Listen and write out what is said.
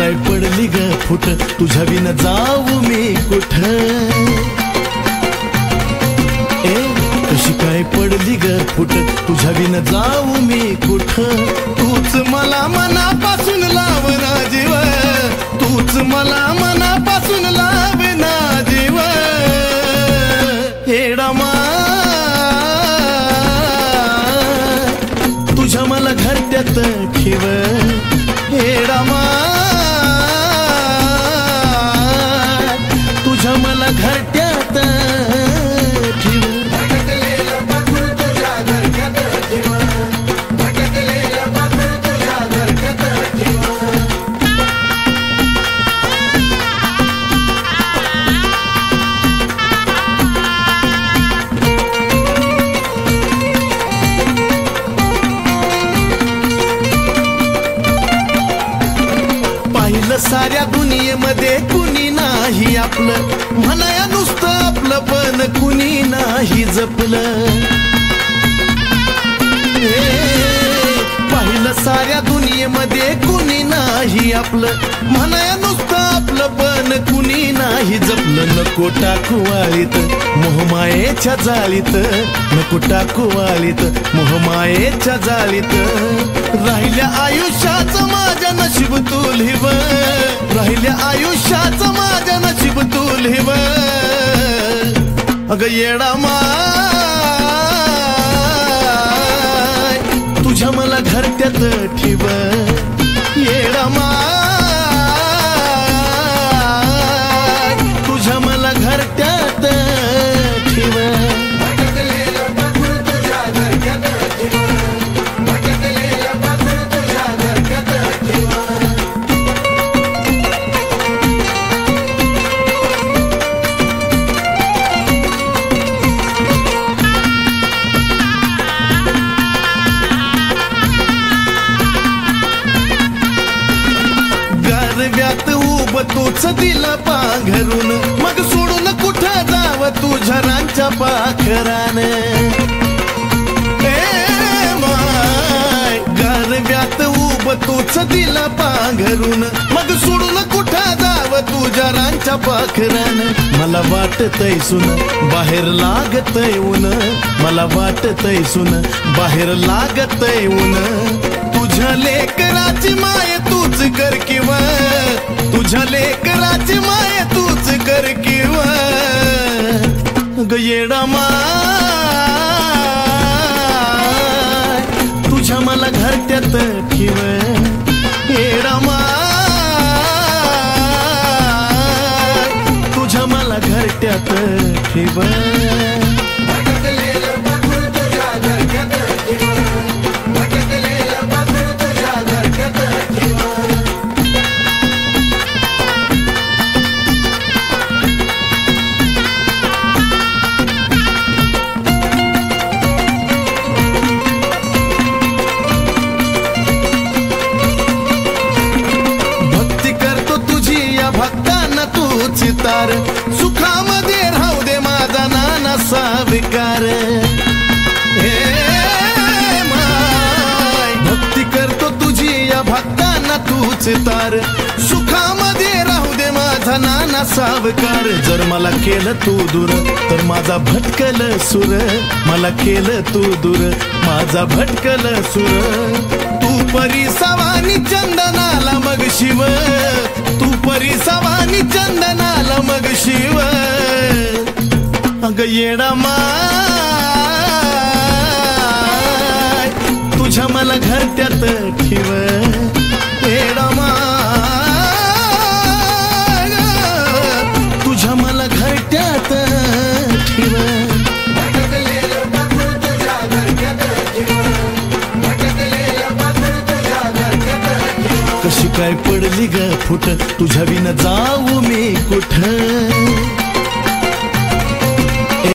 काय पडली ग फुट, तुझ्या विना जाऊ मी कुठ। कशी काय पडली ग फुट, तुझ्या विना जाऊ मी कुठ। तूच मला मनापासून लावना जीव, तूच मला मनापासून लावना जीव। हेडा तुझ्या मला घरट्यात ठेव, हेडा तुझ्या मला घरट्यात ठेव। साऱ्या दुनियेमध्ये कुणी नाही आपलं, म्हणाया नुसतं आपलं पण कुणी नाही जपलं। पाहिलं साऱ्या दुनियेमध्ये कुणी नाही आपलं, म्हणाया नुसतं आपलं पण कुणी नाही जपलं। नको टाकू वाळीत मोहमायेच्या जाळीत, नको टाकू वाळीत मोहमायेच्या जाळीत। राहिल्या आयुष्याचं माझ्या नशीब तू लिहिव, राहिल्या आयुष्याचं माझ्या नशीब तू लिहिव। अगं येडा माय, तुझ्या मला घरट्यात ठेव, येडा माय, तुझ्या मला घरट्यात ठेव। तूच दिला पांघरून, मग सोडून कुठं जाव तुझ्या रांच्या पाखरान। माय गारव्यात उब तूच दिला पांघरून, मग सोडून कुठं जाव तुझ्या रांच्या पाखरान। मला वाटतंय सुन बाहेर लागतंय ऊन, मला वाटतंय सुन बाहेर लागतंय ऊन। तुझ्या लेकराची माय तूच कर किंवा, तुझ्या लेकराची माय तूच कर किंवा। ग येडा माय, तुझ्या मला घरट्यात ठेव, येडा माय, तुझ्या मला घरट्यात ठेव। भक्तांना तूच तार, सुखामध्ये राहू दे माझा नाना साविकार। हे माय भक्ती करतो तुझी या भक्तांना तूच तार, सुखामध्ये राहू दे माझा नाना सावकार। जर मला केलं तू दूर तर माझा भटकल सुर, मला केलं तू दूर माझा भटकल सुर। तू परी सवानी चंदनाला मग शिव, तू परी सवानी चंदनाला मग शिव। अगं येडा माय, तुझ्या मला घरट्यात ठेव, येडा माय, तुझ्या मला घरट्यात ठेव। कशी काय पडली ग फुट, तुझ्या विना जाऊ मी कुठ।